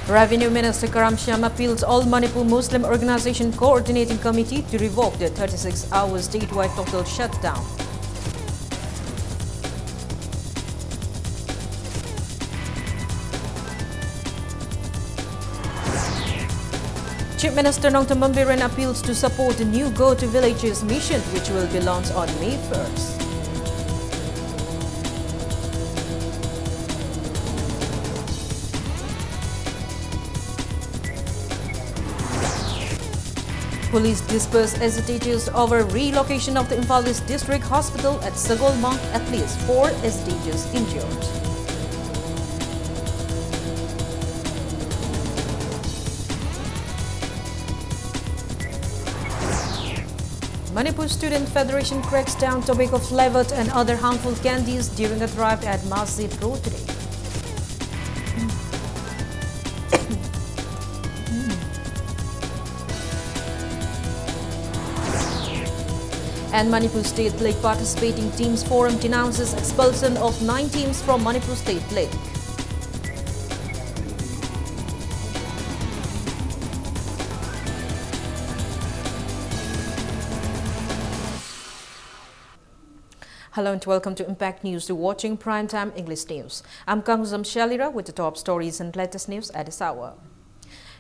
Revenue Minister Karam Shyam appeals all Manipur Muslim Organization Coordinating Committee to revoke the 36-hour statewide total shutdown. Chief Minister Nongtam Bambiran appeals to support the new Go to Villages mission, which will be launched on May 1st. Police dispersed agitators over relocation of the Imphal East District Hospital at Sagolmang. At least 4 agitators injured. Manipur Student Federation cracks down tobacco flavored and other harmful candies during a drive at Masjid Road today. And Manipur State League participating teams forum denounces expulsion of 9 teams from Manipur State League. Hello and welcome to Impact News. You're watching Primetime English News. I'm Kangzam Shalira with the top stories and latest news at this hour.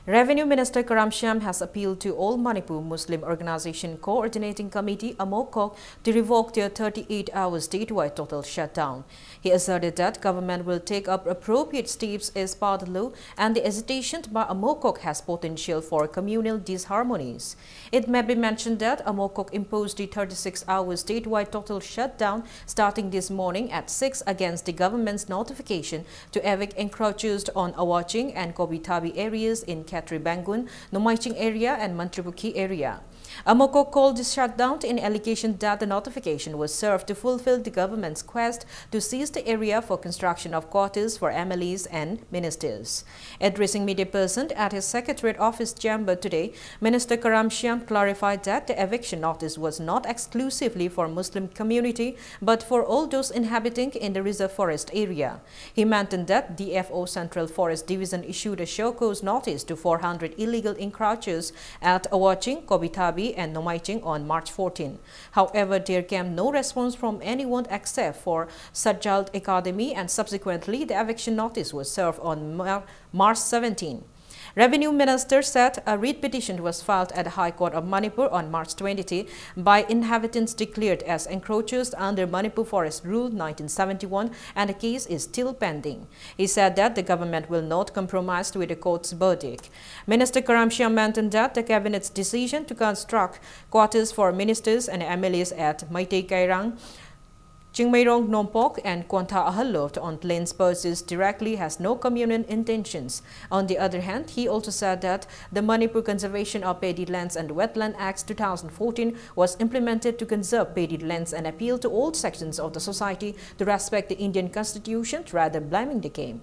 Revenue Minister Karam Shyam has appealed to all Manipur Muslim Organization Coordinating Committee (AMOCOC) to revoke their 38-hour statewide total shutdown. He asserted that government will take up appropriate steps as part of the law, and the agitation by AMOCOC has potential for communal disharmonies. It may be mentioned that AMOCOC imposed the 36-hour statewide total shutdown starting this morning at 6 against the government's notification to evict encroachers on Awaching and Kobitabi areas in Katri Bangun, Nomaiching area and Mantripuki area. AMOCOC called this shutdown in allegation that the notification was served to fulfill the government's quest to seize the area for construction of quarters for MLAs and ministers. Addressing media person at his Secretariat Office chamber today, Minister Karam Shyam clarified that the eviction notice was not exclusively for Muslim community but for all those inhabiting in the reserve forest area. He maintained that DFO Central Forest Division issued a show cause notice to 400 illegal encroachers at Awaching, Kobitabi and Nomaiching on March 14. However, there came no response from anyone except for Sajjalt Academy, and subsequently the eviction notice was served on March 17. Revenue Minister said a writ petition was filed at the High Court of Manipur on March 20 by inhabitants declared as encroachers under Manipur Forest Rule 1971, and the case is still pending. He said that the government will not compromise with the court's verdict. Minister Karam Shyam maintained that the cabinet's decision to construct quarters for ministers and MLAs at Maitei Kairang, Chingmairong Nompok and Kwanta Ahaloft on plains purses directly has no communal intentions. On the other hand, he also said that the Manipur Conservation of Paddy Lands and Wetland Act 2014 was implemented to conserve paddy lands and appeal to all sections of the society to respect the Indian Constitution rather than blaming the game.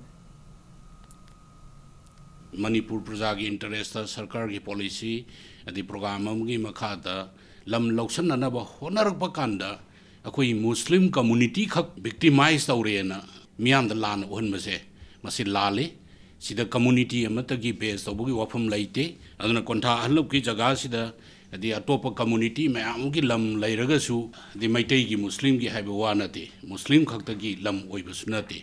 Manipur Prajagi interest Sarkar ki policy at the program amgi makhada lam loksan nanaba honar bakanda akoi Muslim community khak victimized aurena miam the lan on mase masi lale sida community amatagi base to bugi wafam laite aduna konta halop ki jaga sida the atopa community mayam ki lam lairagasu the maitei ki Muslim ki haiba wanate Muslim khaktagi lam oibasunate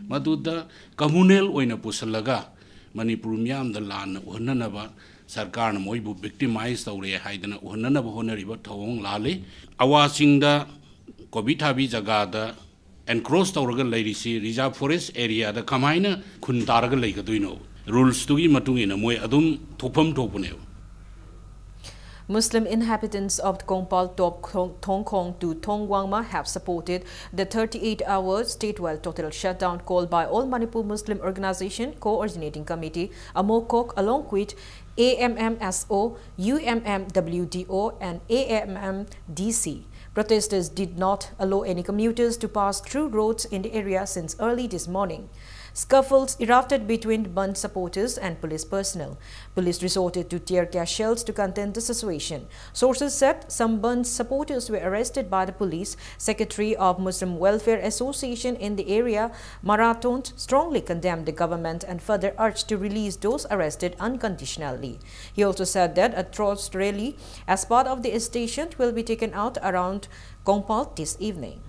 maduda communal oina pusalaga Manipur miam the lan onanaba Sarkar na moibu victimized aure haidana onanaba honariba thawong lale awasing da Kobitabi Jagada and cross Tauragan Lady Reserve Forest area, the Kamaina Kuntaraga Lake Duino. Rules to give Matung in a way Adum Topum Topuneo. Muslim inhabitants of Kongpal Tongkong to Tongwangma have supported the 38-hour statewide total shutdown called by all Manipur Muslim Organization Coordinating Committee, AMOCOC, along with AMMSO, UMMWDO and AMMDC. Protesters did not allow any commuters to pass through roads in the area since early this morning. Scuffles erupted between Bund supporters and police personnel. Police resorted to tear gas shells to contain the situation. Sources said some Bund supporters were arrested by the police. Secretary of Muslim Welfare Association in the area, Marathon, strongly condemned the government and further urged to release those arrested unconditionally. He also said that a truce rally as part of the station will be taken out around Kongpal this evening.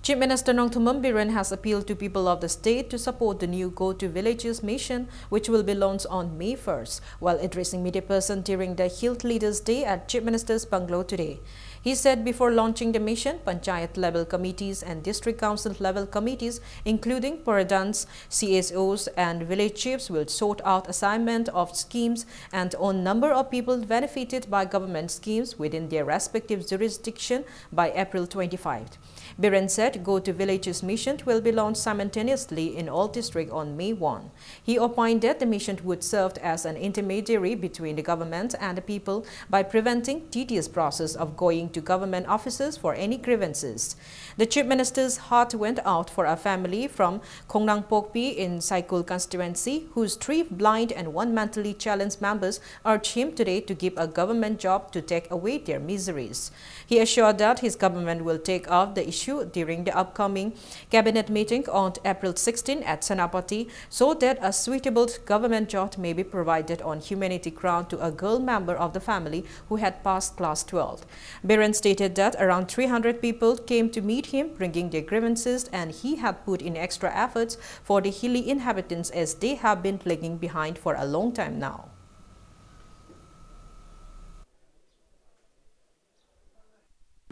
Chief Minister Nongthombam Biren has appealed to people of the state to support the new Go to Villages mission, which will be launched on May 1st, while addressing media person during the Health Leaders Day at Chief Minister's bungalow today. He said before launching the mission, Panchayat-level committees and District Council-level committees, including Paradans, CSOs and village chiefs, will sort out assignment of schemes and on number of people benefited by government schemes within their respective jurisdiction by April 25. Biren said Go to Villages mission will be launched simultaneously in all districts on May 1. He opined that the mission would serve as an intermediary between the government and the people by preventing tedious process of going to government offices for any grievances. The Chief Minister's heart went out for a family from Kongnang Pokpi in Saikul constituency whose 3 blind and 1 mentally challenged members urged him today to give a government job to take away their miseries. He assured that his government will take up the issue during the upcoming cabinet meeting on April 16 at Senapati so that a suitable government job may be provided on humanity ground to a girl member of the family who had passed class 12. Biren stated that around 300 people came to meet him bringing their grievances and he had put in extra efforts for the hilly inhabitants as they have been lagging behind for a long time now.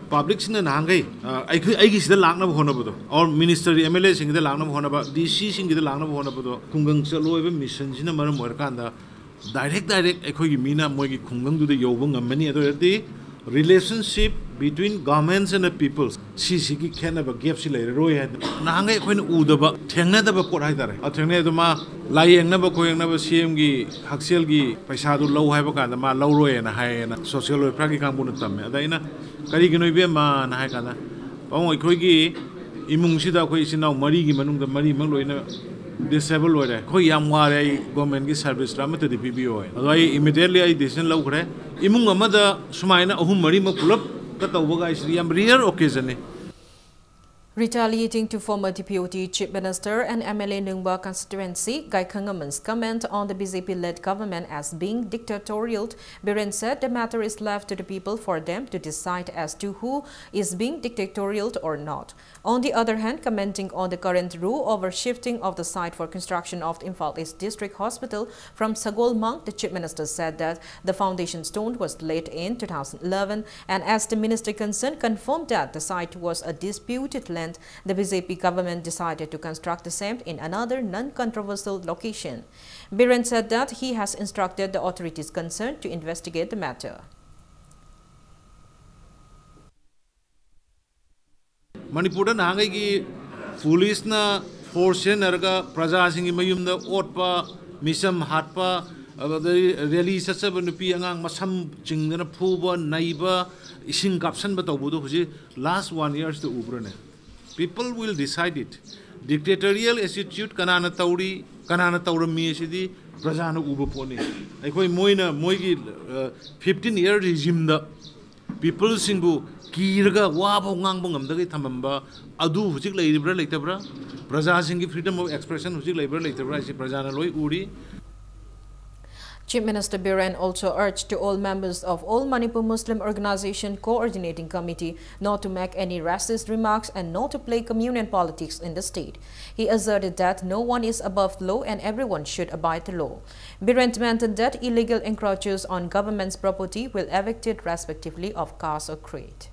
Public sing na hangai ai sida lakna bhona bodo or ministry MLA sing da lakna bhona ba DC sing da lakna bhona bodo khungang chalo eba mission sina maram or kanda direct ekhoi gi mina moi gi khungang du da yobung amani ado the relationship between governments and the people si gi khena ba gap si lai roi ha na hangai ekhoi na uda ba thengna da ba pot hai dare a thengna da ma lai yang na ba khoyang na ba CM gi haksel gi paisa du low hai ba ka da ma low roi na hai na social welfare gi kang bu na tam ada ina kari gi noi be ma na hai kana pang oi khoi gi imung sida khoi sinau mari gi manung da mari mang loina disable loi re khoi yam wa re government gi service ra ma te PBO ai adai immediately ai decision lau khre imung ama da sumaina ahum mari ma pulap ka tawba ga is yam rare occasion ne. Retaliating to former Deputy Chief Minister and MLA Nungba constituency, Gai Khangaman's comment on the BJP-led government as being dictatorial, Biren said the matter is left to the people for them to decide as to who is being dictatorial or not. On the other hand, commenting on the current rule over shifting of the site for construction of the Imphal East District Hospital from Sagol Mang, the Chief Minister said that the foundation stone was laid in 2011 and as the minister concerned confirmed that the site was a disputed land, the BJP government decided to construct the same in another non-controversial location. Biren said that he has instructed the authorities concerned to investigate the matter. Manipur na hangai gi police na force narga praja singi mayum da otpa misam hatpa rally sasaba nupi angang masam chingna phuba naiba ising kapsan ba tawbudo huji last 1 years to ubrane. People will decide it. Dictatorial attitude kanana tauri kanana taurami sidi prajana uba poni. Aikoi moina moigi 15-year regime da people singu kirga wabo ngangbong amdagi thamamba adu hujik laibra leitabra praja singi freedom of expression hujik laibra leitabra isi prajana loi uri. Chief Minister Biren also urged to all members of all Manipur Muslim Organization Coordinating Committee not to make any racist remarks and not to play communion politics in the state. He asserted that no one is above the law and everyone should abide the law. Biren maintained that illegal encroachers on government's property will evicted respectively of caste or creed.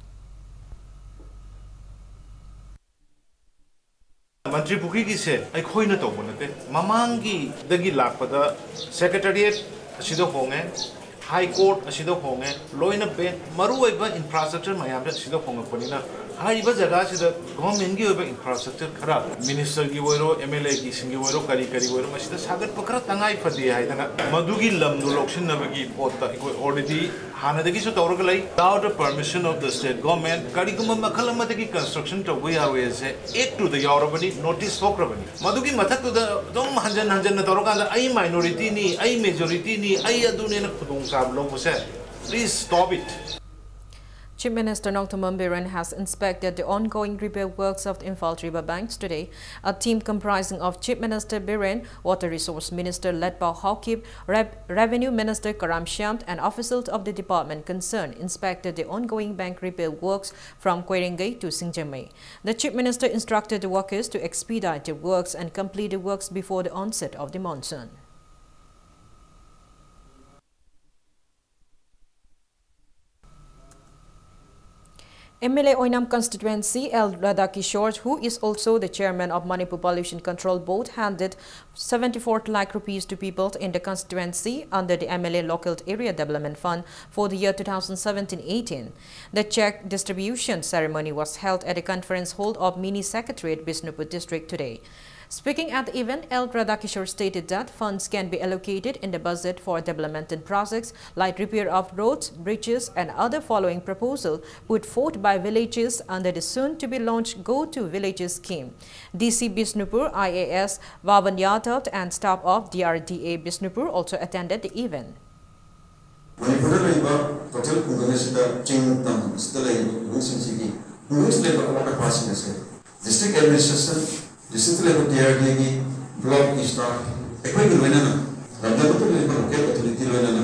Mantri Pukhi ki se ai khoi na tawbo nate mamangi dagi lakpada secretariat asido honge high court asido honge loina be maru oiba infrastructure mayam asido honga panina हाइबा जगह से government की infrastructure खरा minister की वोरो MLA की सिंगी वोरो करी करी वोरो मसिदा सागत पकरा तंगाई फदे हाइदना मधुगी लमदु Locsin नबगी पोता eco already हानदगी सो तौरग लई without the permission of the state government करिगुम मखल मदगी कंस्ट्रक्शन तौबो यावे से एक टू द यावरबनी नोटिस थोक्रबनी मधुगी मथक द दम हंजन हंजन तौरकांदा आई माइनॉरिटी नी आई मेजॉरिटी नी आई अदुने न खुदोंग साब लोगोसे please stop it Chief Minister Nongthammam Biren has inspected the ongoing repair works of the Imphal River banks today. A team comprising of Chief Minister Biren, Water Resource Minister Letpao Hawkip, Revenue Minister Karam Shyam and officials of the department concerned inspected the ongoing bank repair works from Kwerengay to Singjamay. The Chief Minister instructed the workers to expedite the works and complete the works before the onset of the monsoon. MLA Oinam constituency L. Radhakishore, who is also the chairman of Manipur Pollution Control Board, handed 74 lakh rupees to people in the constituency under the MLA Local Area Development Fund for the year 2017-18. The check distribution ceremony was held at the conference hall of Mini Secretariat, Bishnupur District today. Speaking at the event, L. Radhakishore stated that funds can be allocated in the budget for developmental projects like repair of roads, bridges and other following proposal put forth by villages under the soon-to-be-launched Go to Villages scheme. DC Bishnupur, IAS, Vavan Yadav and staff of DRDA Bishnupur also attended the event. District administration district level DRD block staff equipment wenana ramdabutu level local authority wenana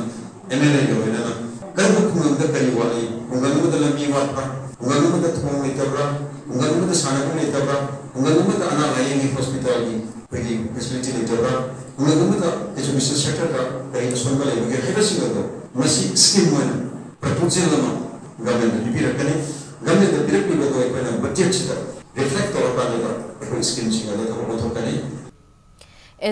MLA wenana karbu kunga kari wali kunga da lami wapa kunga da thong litabra kunga da sanabu litabra kunga da ana layi hospital ki facility litabra kunga da education sector ka kari asonga level ke heba singa masi scheme wena proposal lama government repeat kare government da direct level ko ipana budget chita reflect or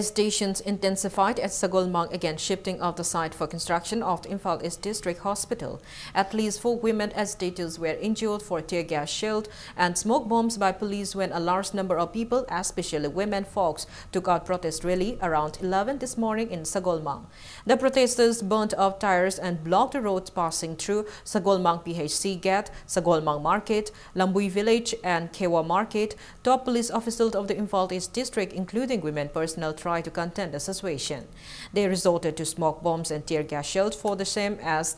Stations intensified at Sagolmang again shifting of the site for construction of the Imphal East District Hospital. At least 4 women agitators were injured for tear gas shelled and smoke bombs by police when a large number of people, especially women folks, took out protest rally around 11 this morning in Sagolmang. The protesters burnt off tires and blocked the roads passing through Sagolmang PHC Gate, Sagolmang Market, Lambui Village and Kewa Market. Top police officials of the Imphal East District, including women personnel, tried to contain the situation. They resorted to smoke bombs and tear gas shells for the same as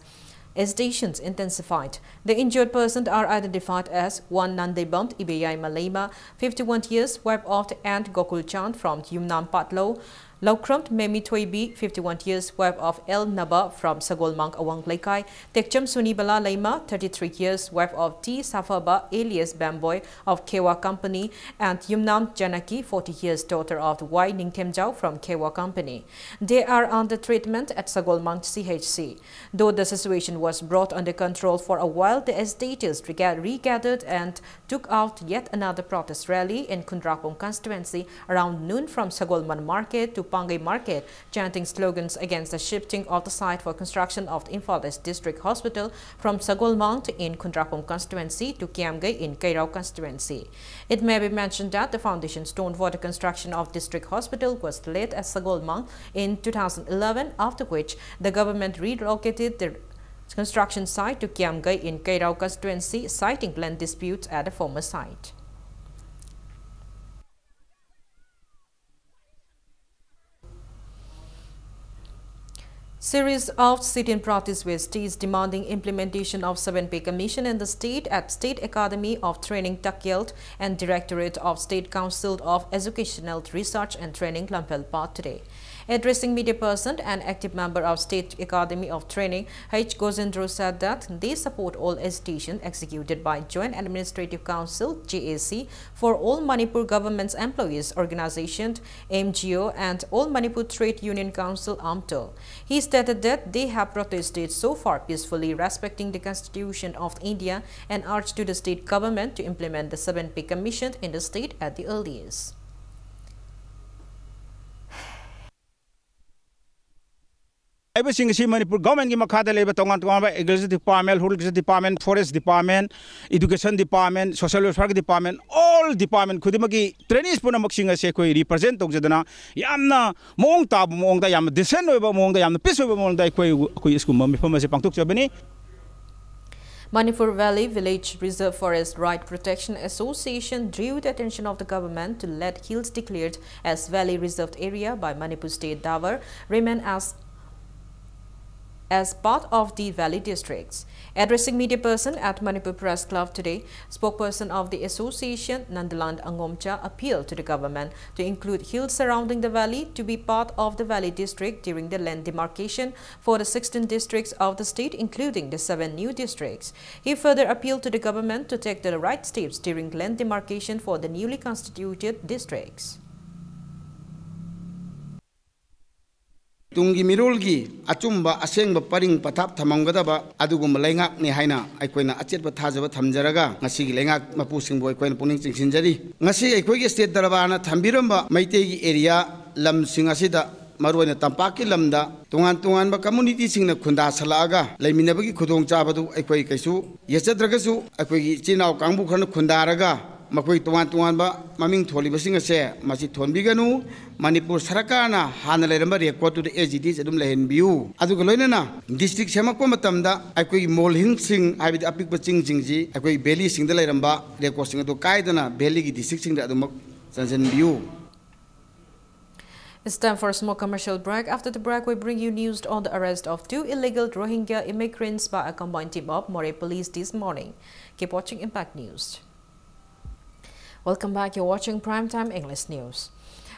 agitations intensified. The injured persons are identified as 1 Nandebam Ibeyai Malema, 51 years, wife of the aunt Gokul Chand from Yumnam Patlo, Laukrumt Memi Toibi, 51 years, wife of El Naba from Sagolmang Awang Laikai, Tekcham Sunibala Laima, 33 years, wife of T. Safaba alias Bamboy of Kewa Company, and Yumnam Janaki, 40 years, daughter of Y. Ningtemjau from Kewa Company. They are under treatment at Sagolmang CHC. Though the situation was brought under control for a while, the agitators regathered and took out yet another protest rally in Kundrapong constituency around noon from Sagolman Market to Pangay Market, chanting slogans against the shifting of the site for construction of the Imphal East District Hospital from Sagolmang in Kundrapong constituency to Kiamgay in Kairao constituency. It may be mentioned that the foundation stone for the construction of district hospital was laid at Sagolmang in 2011, after which the government relocated the construction site to Kiamgay in Kairao constituency, citing land disputes at the former site. Series of sit-in protests with states demanding implementation of 7-pay commission in the state at State Academy of Training Takyelt and Directorate of State Council of Educational Research and Training Lampelpa today. Addressing media person and active member of State Academy of Training, H. Gozendro said that they support all agitation executed by Joint Administrative Council (JAC) for all Manipur government's employees organization (MGO) and all Manipur Trade Union Council (AMTO). He stated that they have protested so far peacefully, respecting the Constitution of India, and urged to the state government to implement the 7-pay commission in the state at the earliest. Manipur government agriculture department, horticulture department, forest department, education department, social welfare department, all department khudimaki trainees punamak singa se koi represent tokjadana yamna mong tab mong da yam decent oiba mong da yam peace oiba mong da koi school mami phama se pangtok chabani. Manipur Valley Village Reserve Forest Right Protection Association drew the attention of the government to let hills declared as Valley Reserved Area by Manipur State Dawar remain as part of the Valley districts. Addressing media person at Manipur Press Club today, spokesperson of the association, Nandaland Angomcha, appealed to the government to include hills surrounding the valley to be part of the Valley district during the land demarcation for the 16 districts of the state, including the 7 new districts. He further appealed to the government to take the right steps during land demarcation for the newly constituted districts. Tungi mirulgi achumba asengba paring patap thamamgadaba adugum lengak ni haina aikoina achetba thajaba thamjaraga ngasi lengak mapu singbo aikoina puning chingsinjari ngasi aikoigi state darabana thambiramba maitegi area lam singasida maruina tampaki lamda tungan ba community singna khunda salaga leiminabagi khudong chabadu aikoi kaisu yechadragasu aikoigi chinaw kangbu khana khundaraga makoi tungan ba maming tholi basinga se masi thonbiganu Manipur Sarakana hana leramba record to the AGDs adum lehen biu aduga loinana district semakpa matamda aikoi molhin sing habi apik baching jingji aikoi belly sing da leramba record sing ado kaidana belly gi district sing da adum sanjan biu. It's time for a small commercial break. After the break, we bring you news on the arrest of 2 illegal Rohingya immigrants by a combined team of Moreh police this morning. Keep watching Impact News. Welcome back. You're watching Primetime English News.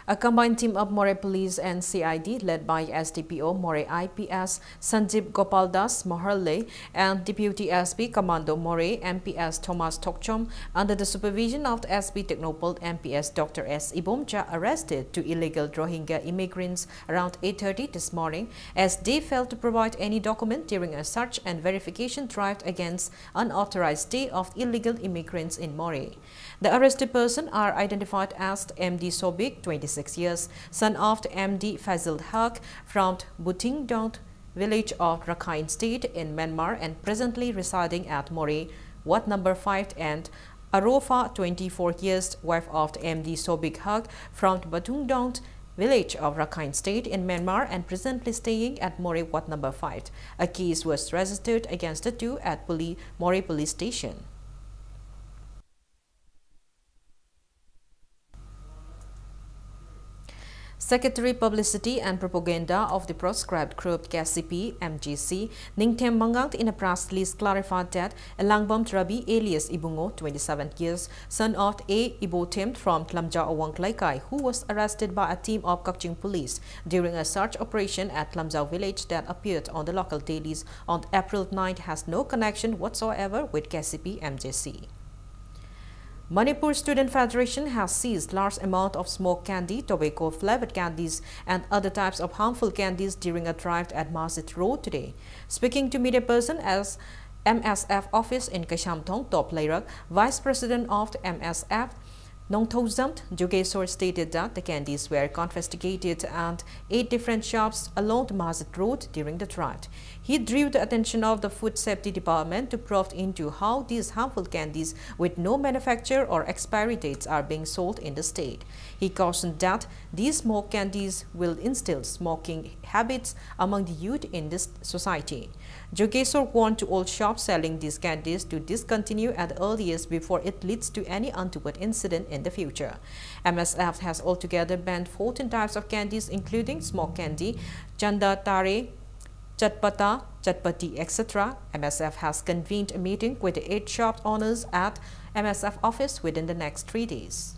A combined team of Moreh Police and CID led by SDPO Moreh IPS Sanjib Gopaldas Moharle and Deputy SP Commando Moreh MPS Thomas Tokchom under the supervision of the SP Technopol MPS Dr. S. Ibomcha arrested 2 illegal Rohingya immigrants around 8:30 this morning as they failed to provide any document during a search and verification drive against unauthorized stay of illegal immigrants in Moreh. The arrested persons are identified as MD Sobik, 26 years, son of MD Fazil Haq from Butingdong village of Rakhine State in Myanmar and presently residing at Moreh, Ward number 5, and Arofa, 24 years, wife of MD Sobik Haq from Butingdong village of Rakhine State in Myanmar and presently staying at Moreh, Ward number 5. A case was registered against the two at Moreh Police Station. Secretary Publicity and Propaganda of the proscribed group KCP MGC, Ningthem Mangang, in a press release clarified that Elangbam Trabi alias Ibungo, 27 years, son of A. Ibothem from Tlamjau Awang Laikai, who was arrested by a team of Kakching police during a search operation at Tlamjau village that appeared on the local dailies on April 9, has no connection whatsoever with KCP MGC. Manipur Student Federation has seized large amount of smoked candy, tobacco-flavored candies, and other types of harmful candies during a drive at Masjid Road today. Speaking to media person as MSF office in Kashamthong, Top Lairak, Vice President of the MSF, Nongthozamt Jogesor stated that the candies were confiscated at 8 different shops along the Masjid Road during the drive. He drew the attention of the Food Safety Department to probe into how these harmful candies with no manufacturer or expiry dates are being sold in the state. He cautioned that these smoked candies will instill smoking habits among the youth in this society. Jogesor warned to all shops selling these candies to discontinue at the earliest before it leads to any untoward incident in the future. MSF has altogether banned 14 types of candies including smoked candy, chanda tare, chatpata, chatpati, etc. MSF has convened a meeting with the 8 shop owners at MSF office within the next 3 days.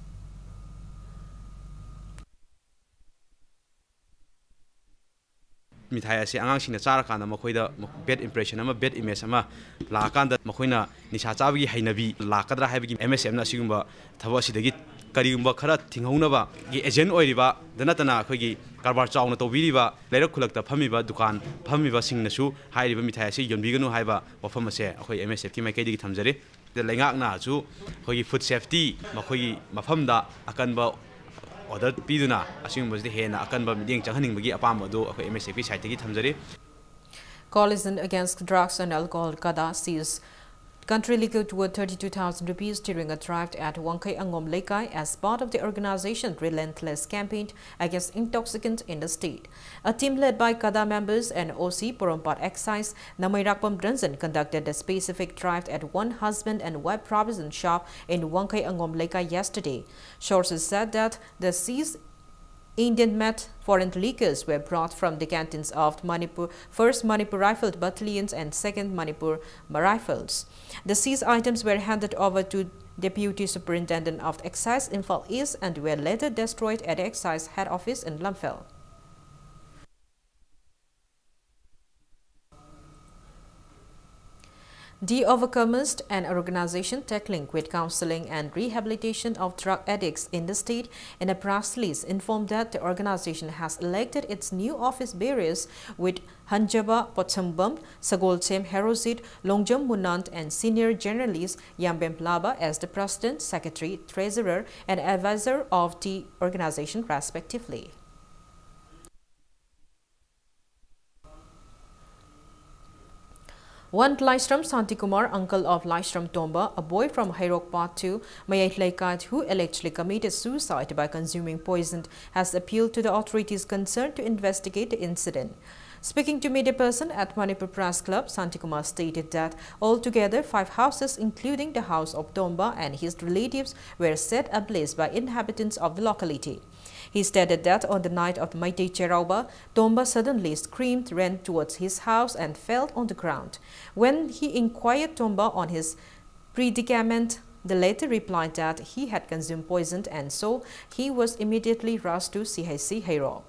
Mithai ase angang singna chara kana makhoida bad impression ama bad image ama la kanda makhoina nisha chabi hainabi la kadra haibigi MSM na sigumba thabo sidagi karigumba khara thinghaunaba gi agent oiriba danatana khoigi karbar chauna tobiriba leirak khulakta phamiba dukan phamiba singnasu hairiba mithai ase yonbiganu haiba wafam ase akhoi MSF ki maikaidi thamjare de lengak na chu khoigi food safety makhoigi mafamda akanba order piduna asing bajde hena akanba mideng changhaning bagi apam ado akhoi MSF ki site ki thamjare. Coalition Against Drugs and Alcohol (CADA) seized country liquor worth 32,000 rupees during a drive at Wangkai Angom Lekai as part of the organization's relentless campaign against intoxicants in the state. A team led by CADA members and OC Porompat Excise Namairakpam Dransan conducted a specific drive at one husband and wife provision shop in Wangkai Angom Lekai yesterday. Sources said that the seized Indian made foreign liquors were brought from the canteens of Manipur, 1st Manipur Rifled Battalions and 2nd Manipur Rifles. The seized items were handed over to Deputy Superintendent of Excise Imphal East and were later destroyed at the Excise head office in Lamphel. The Overcomers, an organization tackling with counseling and rehabilitation of drug addicts in the state, in a press release informed that the organization has elected its new office bearers with Hanjaba Potsambam, Sagolchem Herozit, Longjam Munant and senior journalist Yambem Plaba as the president, secretary, treasurer and advisor of the organization respectively. One Laistram Santikumar, uncle of Laistram Tomba, a boy from Hairok Part 2, Mayait Laikat, who allegedly committed suicide by consuming poison, has appealed to the authorities concerned to investigate the incident. Speaking to media person at Manipur Press Club, Santikumar stated that altogether 5 houses, including the house of Tomba and his relatives, were set ablaze by inhabitants of the locality. He stated that on the night of Maitei Cherauba, Tomba suddenly screamed, ran towards his house and fell on the ground. When he inquired Tomba on his predicament, the latter replied that he had consumed poison and so he was immediately rushed to CHC Hairok.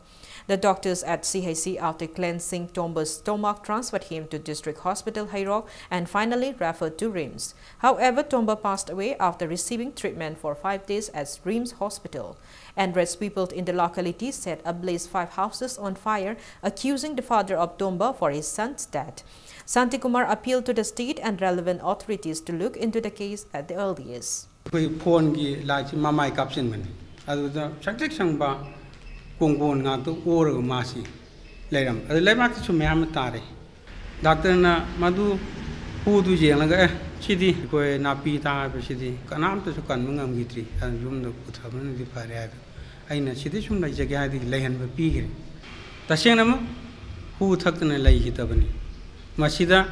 The doctors at CHC, after cleansing Tomba's stomach, transferred him to District Hospital Hairok and finally referred to RIMS. However, Tomba passed away after receiving treatment for 5 days at RIMS Hospital. Enraged people in the locality set ablaze 5 houses on fire, accusing the father of Tomba for his son's death. Santikumar appealed to the state and relevant authorities to look into the case at the earliest. Kongkong ngatu orang masih leram. Ada lemak tu semua tare. Doktor na madu hudu je laga sidi koi napi ta sidi. Kanam tu sukan mengam gitri. Jum tu kuthaman di pare ada. Aina sidi semua jaga di lehan berpikir. Tasya nama hu thak tu na lagi kita bani. Masida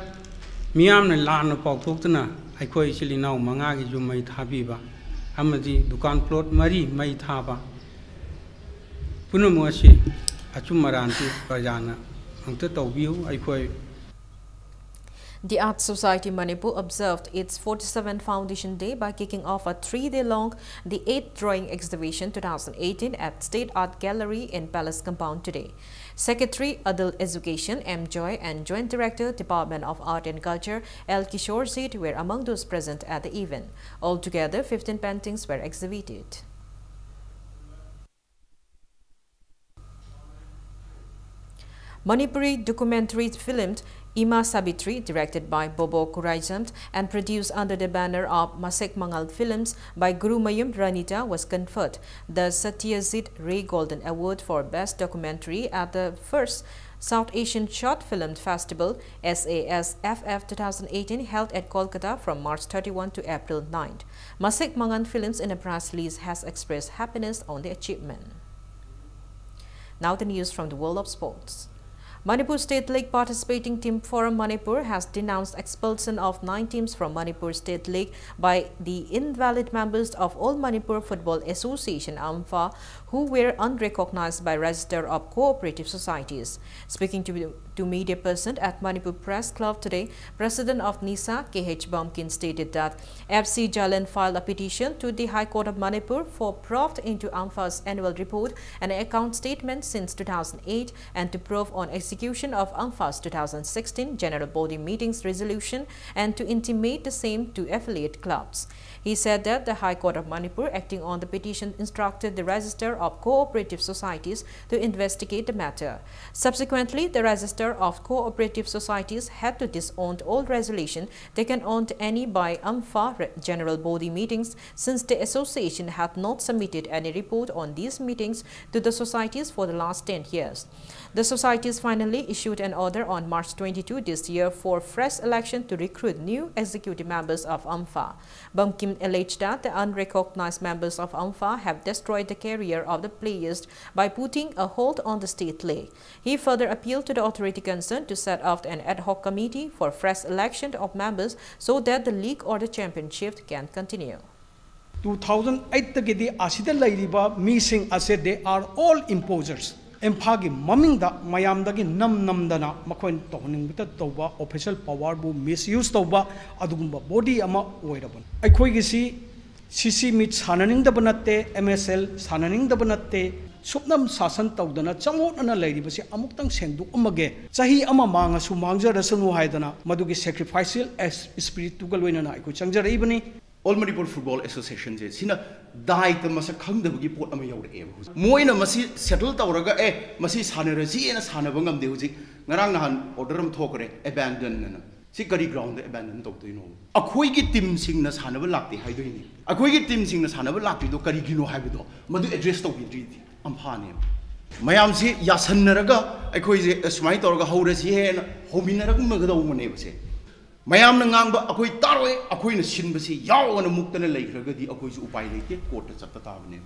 miam na lan pok thok tu na. Ai koi sili nau mangagi jum mai thabi ba. Amadi dukan plot mari mai thaba. The Art Society Manipur observed its 47th Foundation Day by kicking off a 3-day-long The 8th Drawing Exhibition 2018 at State Art Gallery in Palace Compound today. Secretary Adult Education M. Joy and Joint Director Department of Art and Culture L. Kishore Zit were among those present at the event. Altogether, 15 paintings were exhibited. Manipuri documentary filmed Ima Sabitri, directed by Bobo Kurajant and produced under the banner of Masek Mangal Films by Guru Mayum Ranita, was conferred the Satyajit Ray Golden Award for Best Documentary at the first South Asian Short Film Festival SASFF 2018 held at Kolkata from March 31 to April 9. Masek Mangal Films in a press release has expressed happiness on the achievement. Now the news from the world of sports. Manipur State League participating team Forum Manipur has denounced expulsion of 9 teams from Manipur State League by the invalid members of All Manipur Football Association AMFA, who were unrecognized by Register of Cooperative Societies. Speaking to media person at Manipur Press Club today, President of NISA KH Bumpkin stated that FC Jalan filed a petition to the High Court of Manipur for probed into AMFA's annual report and account statement since 2008 and to probe on execution of AMFA's 2016 General Body Meetings resolution and to intimate the same to affiliate clubs. He said that the High Court of Manipur, acting on the petition, instructed the Register of Cooperative Societies to investigate the matter. Subsequently, the Register of Cooperative Societies had to disown all resolution taken on any by AMFA General Body Meetings, since the association had not submitted any report on these meetings to the societies for the last 10 years. The societies finally finally issued an order on March 22 this year for fresh election to recruit new executive members of AMFA. Bam Kim alleged that the unrecognized members of AMFA have destroyed the career of the players by putting a hold on the state league. He further appealed to the authority concerned to set up an ad hoc committee for fresh election of members so that the league or the championship can continue. 2008 tagidi asida lairiba meeting ase they are all imposers. Emphagi mamingda mayamdagi namdana makoin tohningbita toba official power bu misuse toba adugumba body ama oirabon. Aikhoigi si CC meet sananing da banatte MSL sananing da banatte supnam sasan tawdana chamotna lairibasi amuktang sengdu umage chahi ama manga sumangja rasanu haidana madugi sacrificial as spirit tugalwena na aikho changjaribani. All Manipur Football Association je sina dai ta masa khangdabagi pot ama yaure moina masi settle tawraga masi sanara si ena sanaba ngamde huji ngarang nahan order am thokre abandon na si kari ground abandon tawtoino akhoi gi team sing na sanaba lakte haidoini akhoi gi team sing na sanaba lakti do kari gino haibido madu address tawbidri amphane mayam si yasannaraga akhoi je smai tawraga hawra si hen hominarag magadaw mane base mayam na ngang ba akoy taroy akoy na sinbasi yaw na muktana laikhragadi akoy su upay leite court ta chatta tabne.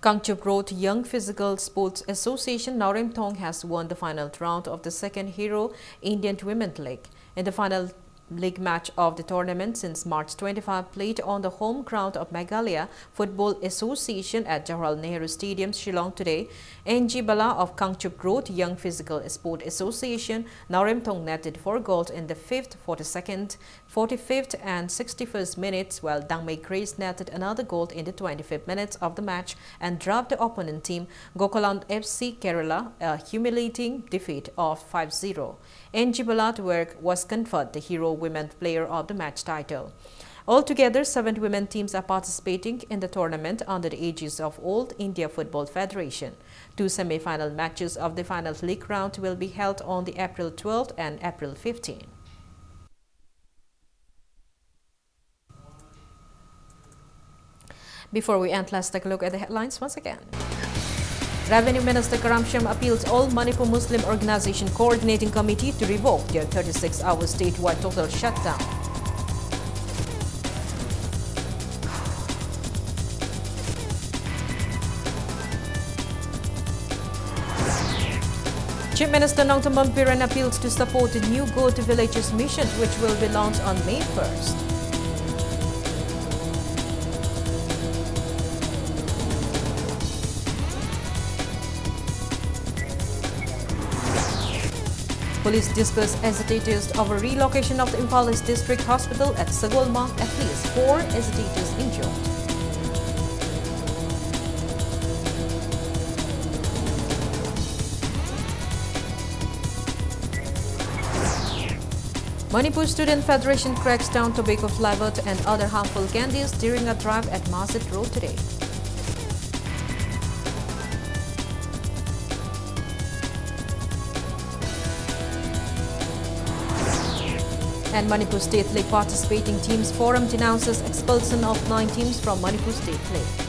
Kangchup Road Young Physical Sports Association Naurem Thong has won the final round of the second Hero Indian Women's League. In the final league match of the tournament since March 25 played on the home ground of Meghalaya Football Association at Jawaharlal Nehru Stadium, Shillong today. NG Bala of Kangchup Road Young Physical Sport Association Naurem Thong netted 4 goals in the 5th, 42nd, 45th and 61st minutes, while Dangmei Grace netted another goal in the 25th minutes of the match and dropped the opponent team Gokulam FC Kerala a humiliating defeat of 5-0. NG Bala's work was conferred the Hero Women Player of the Match title. Altogether, 7 women teams are participating in the tournament under the aegis of All India Football Federation. 2 semi-final matches of the final league round will be held on the April 12th and April 15th. Before we end, let's take a look at the headlines once again. Revenue Minister Karamsham appeals all Manipur Muslim Organization Coordinating Committee to revoke their 36-hour statewide total shutdown. Chief Minister Nongtam Bampiran appeals to support the new Go to Villages mission, which will be launched on May 1st. Police disperse agitators over relocation of the Imphal East District Hospital at Sagolma. At least 4 agitators injured. Manipur Student Federation cracks down tobacco flavored and other harmful candies during a drive at Masjid Road today. And Manipur State League participating teams forum denounces expulsion of 9 teams from Manipur State League.